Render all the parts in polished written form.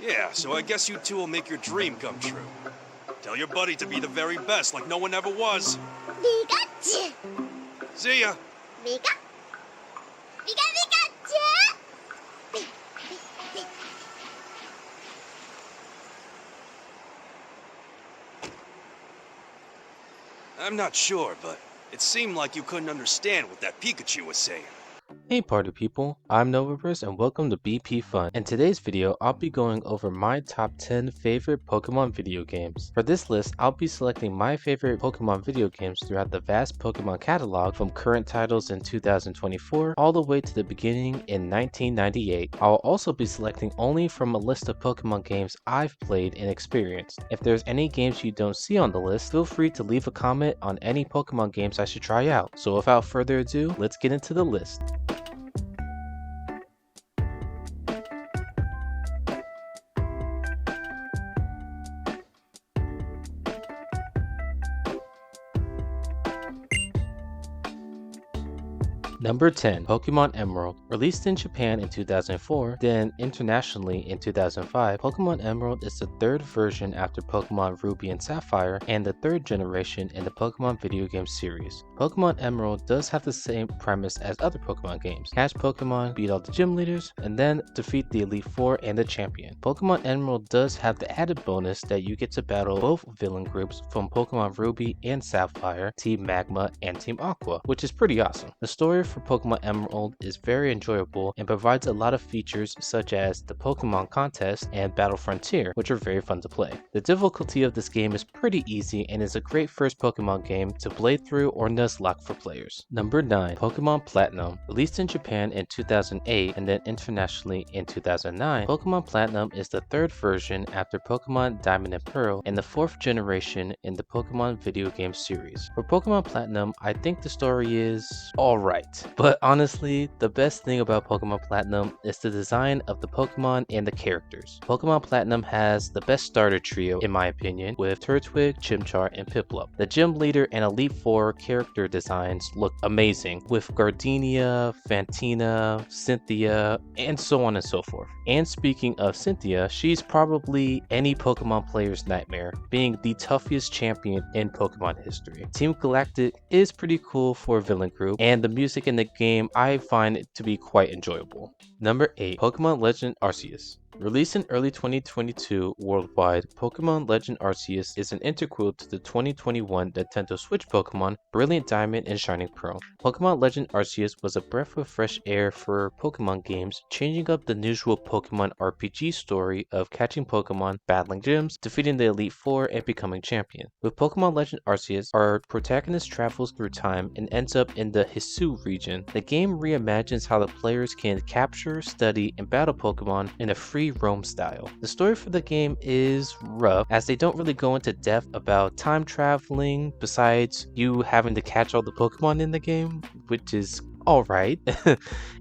Yeah, so I guess you two will make your dream come true. Tell your buddy to be the very best, like no one ever was. Pikachu! See ya! Pika! Pikachu! I'm not sure, but it seemed like you couldn't understand what that Pikachu was saying. Hey party people, I'm Novaverse and welcome to BP Fun. In today's video, I'll be going over my top 10 favorite Pokemon video games. For this list, I'll be selecting my favorite Pokemon video games throughout the vast Pokemon catalog from current titles in 2024 all the way to the beginning in 1998. I'll also be selecting only from a list of Pokemon games I've played and experienced. If there's any games you don't see on the list, feel free to leave a comment on any Pokemon games I should try out. So without further ado, let's get into the list. Number 10, Pokémon Emerald. Released in Japan in 2004, then internationally in 2005, Pokémon Emerald is the third version after Pokémon Ruby and Sapphire and the third generation in the Pokémon video game series. Pokémon Emerald does have the same premise as other Pokémon games. Catch Pokémon, beat all the gym leaders, and then defeat the Elite Four and the champion. Pokémon Emerald does have the added bonus that you get to battle both villain groups from Pokémon Ruby and Sapphire, Team Magma and Team Aqua, which is pretty awesome. The story for Pokemon Emerald is very enjoyable and provides a lot of features such as the Pokemon Contest and Battle Frontier, which are very fun to play. The difficulty of this game is pretty easy and is a great first Pokemon game to play through or Nuzlocke for players. Number 9, Pokemon Platinum. Released in Japan in 2008 and then internationally in 2009, Pokemon Platinum is the third version after Pokemon Diamond and Pearl and the fourth generation in the Pokemon video game series. For Pokemon Platinum, I think the story is alright. But honestly, the best thing about Pokemon Platinum is the design of the Pokemon and the characters. Pokemon Platinum has the best starter trio in my opinion, with Turtwig, Chimchar, and Piplup. The Gym Leader and Elite Four character designs look amazing, with Gardenia, Fantina, Cynthia, and so on and so forth. And speaking of Cynthia, she's probably any Pokemon player's nightmare, being the toughest champion in Pokemon history. Team Galactic is pretty cool for a villain group, and the music in the game I find it to be quite enjoyable. Number 8, Pokemon Legend Arceus. Released in early 2022 worldwide, Pokemon Legend Arceus is an interquel to the 2021 Nintendo Switch Pokemon Brilliant Diamond and Shining Pearl. Pokemon Legend Arceus was a breath of fresh air for Pokemon games, changing up the usual Pokemon RPG story of catching Pokemon, battling gyms, defeating the Elite Four, and becoming champion. With Pokemon Legend Arceus, our protagonist travels through time and ends up in the Hisui region. The game reimagines how the players can capture, study, and battle Pokemon in a free roam style. The story for the game is rough, as they don't really go into depth about time traveling besides you having to catch all the Pokemon in the game, which is alright.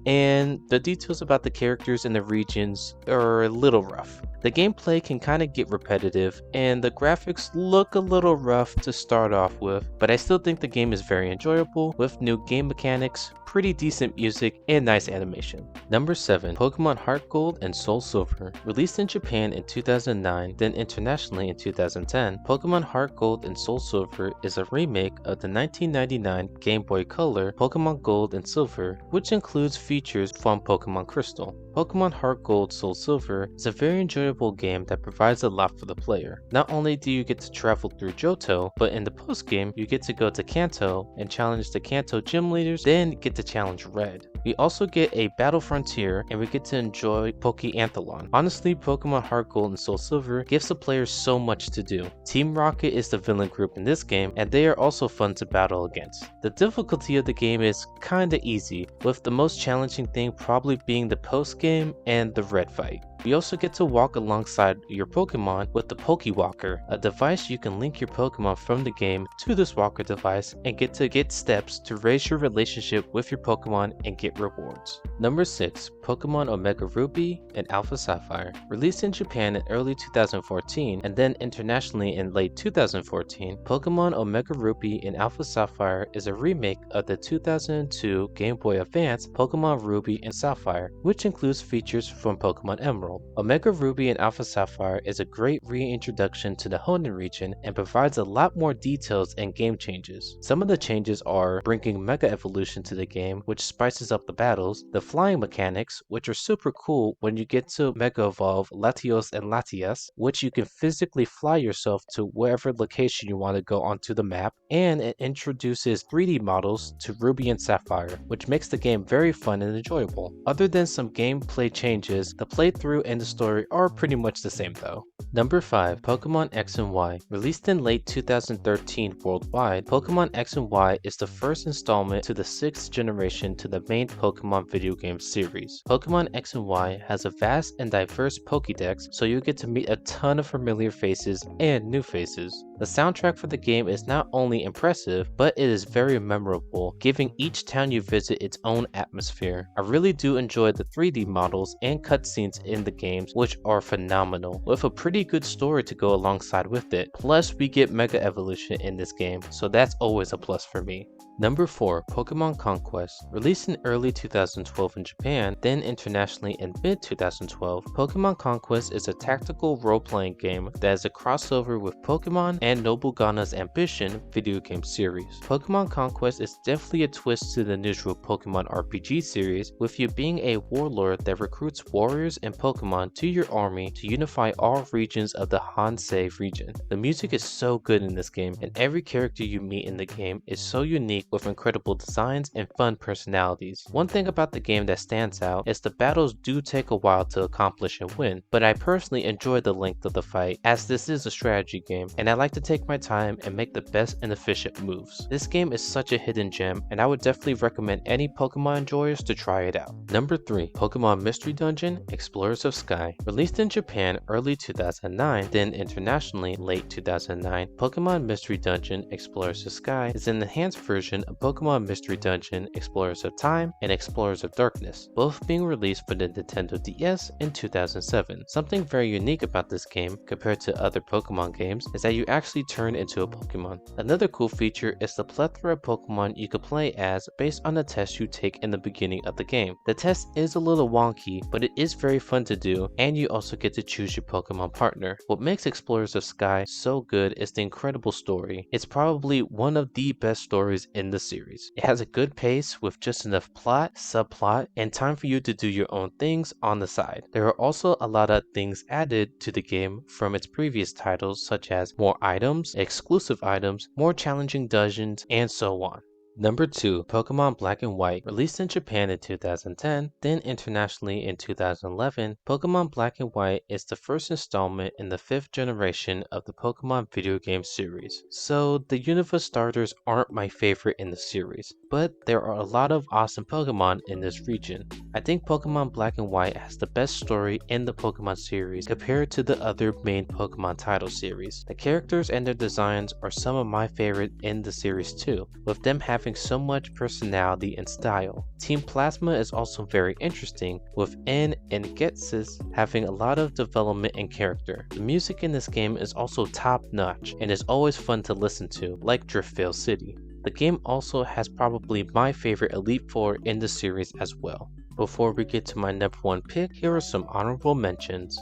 And the details about the characters and the regions are a little rough. The gameplay can kind of get repetitive and the graphics look a little rough to start off with, but I still think the game is very enjoyable with new game mechanics, pretty decent music, and nice animation. Number 7, Pokemon HeartGold and SoulSilver. Released in Japan in 2009, then internationally in 2010, Pokemon HeartGold and SoulSilver is a remake of the 1999 Game Boy Color Pokemon Gold and Silver, which includes features from Pokemon Crystal. Pokemon HeartGold SoulSilver is a very enjoyable game that provides a lot for the player. Not only do you get to travel through Johto, but in the post-game, you get to go to Kanto and challenge the Kanto gym leaders, then get to challenge Red. We also get a Battle Frontier, and we get to enjoy Pokeanthlon. Honestly, Pokemon HeartGold and SoulSilver gives the players so much to do. Team Rocket is the villain group in this game, and they are also fun to battle against. The difficulty of the game is kinda easy, with the most challenging thing probably being the post-game and the Red fight. You also get to walk alongside your Pokemon with the Pokewalker, a device you can link your Pokemon from the game to this walker device and get steps to raise your relationship with your Pokemon and get rewards. Number 6, Pokemon OmegaRuby and AlphaSapphire. Released in Japan in early 2014 and then internationally in late 2014, Pokemon OmegaRuby and AlphaSapphire is a remake of the 2002 Game Boy Advance Pokemon Ruby and Sapphire, which includes features from Pokemon Emerald. Emerald. OmegaRuby and AlphaSapphire is a great reintroduction to the Hoenn region and provides a lot more details and game changes. Some of the changes are bringing Mega Evolution to the game, which spices up the battles, the flying mechanics, which are super cool when you get to Mega Evolve Latios and Latias, which you can physically fly yourself to wherever location you want to go onto the map, and it introduces 3D models to Ruby and Sapphire, which makes the game very fun and enjoyable. Other than some gameplay changes, the playthrough and the story are pretty much the same though. Number 5. Pokémon X and Y. Released in late 2013 worldwide, Pokémon X and Y is the first installment to the 6th generation to the main Pokémon video game series. Pokémon X and Y has a vast and diverse Pokédex, so you get to meet a ton of familiar faces and new faces. The soundtrack for the game is not only impressive, but it is very memorable, giving each town you visit its own atmosphere. I really do enjoy the 3D models and cutscenes in the games, which are phenomenal, with a pretty good story to go alongside with it. Plus, we get Mega Evolution in this game, so that's always a plus for me. Number 4. Pokémon Conquest. Released in early 2012 in Japan, then internationally in mid-2012, Pokémon Conquest is a tactical role-playing game that is a crossover with Pokémon and Nobugana's Ambition video game series. Pokémon Conquest is definitely a twist to the usual Pokémon RPG series, with you being a warlord that recruits warriors and Pokémon to your army to unify all regions of the Hansei region. The music is so good in this game, and every character you meet in the game is so unique with incredible designs and fun personalities. One thing about the game that stands out is the battles do take a while to accomplish and win, but I personally enjoy the length of the fight, as this is a strategy game and I like to take my time and make the best and efficient moves. This game is such a hidden gem, and I would definitely recommend any Pokemon enjoyers to try it out. Number 3. Pokemon Mystery Dungeon Explorers of Sky. Released in Japan early 2009, then internationally late 2009, Pokemon Mystery Dungeon Explorers of Sky is an enhanced version of Pokemon Mystery Dungeon Explorers of Time and Explorers of Darkness, both being released for the Nintendo DS in 2007. Something very unique about this game compared to other Pokemon games is that you actually turn into a Pokemon. Another cool feature is the plethora of Pokemon you can play as based on the test you take in the beginning of the game. The test is a little wonky, but it is very fun to do, and you also get to choose your Pokemon partner. What makes Explorers of Sky so good is the incredible story. It's probably one of the best stories in the series. It has a good pace with just enough plot, subplot, and time for you to do your own things on the side. There are also a lot of things added to the game from its previous titles, such as more items, exclusive items, more challenging dungeons, and so on. Number 2. Pokemon Black and White. Released in Japan in 2010, then internationally in 2011, Pokemon Black and White is the first installment in the 5th generation of the Pokemon video game series. So the Unova starters aren't my favorite in the series, but there are a lot of awesome Pokemon in this region. I think Pokemon Black and White has the best story in the Pokemon series compared to the other main Pokemon title series. The characters and their designs are some of my favorite in the series too, with them having so much personality and style. Team Plasma is also very interesting, with N and Getsis having a lot of development and character. The music in this game is also top notch and is always fun to listen to, like Driftvale City. The game also has probably my favorite Elite Four in the series as well. Before we get to my number 1 pick, here are some honorable mentions.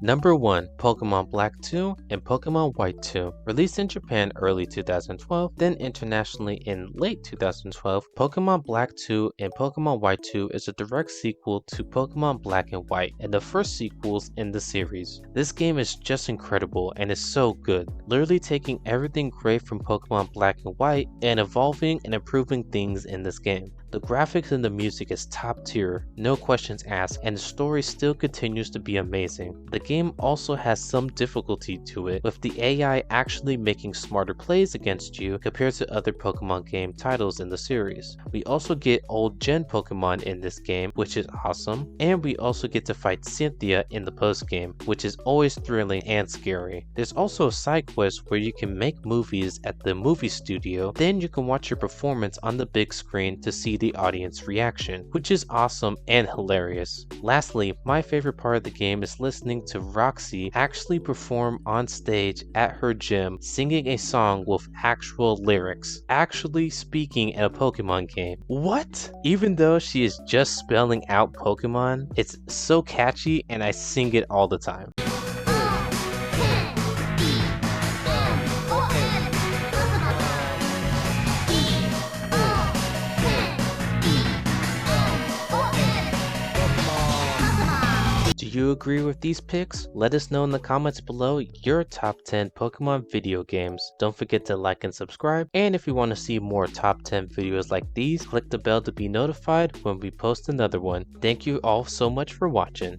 Number 1. Pokemon Black 2 and Pokemon White 2. Released in Japan early 2012, then internationally in late 2012, Pokemon Black 2 and Pokemon White 2 is a direct sequel to Pokemon Black and White, and the first sequels in the series. This game is just incredible and is so good, literally taking everything great from Pokemon Black and White and evolving and improving things in this game. The graphics and the music is top tier, no questions asked, and the story still continues to be amazing. The game also has some difficulty to it, with the AI actually making smarter plays against you compared to other Pokemon game titles in the series. We also get old gen Pokemon in this game, which is awesome, and we also get to fight Cynthia in the post game, which is always thrilling and scary. There's also a side quest where you can make movies at the movie studio, then you can watch your performance on the big screen to see the audience reaction, which is awesome and hilarious. Lastly, my favorite part of the game is listening to Roxy actually perform on stage at her gym, singing a song with actual lyrics, actually speaking in a Pokemon game. What? Even though she is just spelling out Pokemon, it's so catchy and I sing it all the time. Do you agree with these picks? Let us know in the comments below your top 10 Pokemon video games. Don't forget to like and subscribe, and if you want to see more top 10 videos like these, click the bell to be notified when we post another one. Thank you all so much for watching.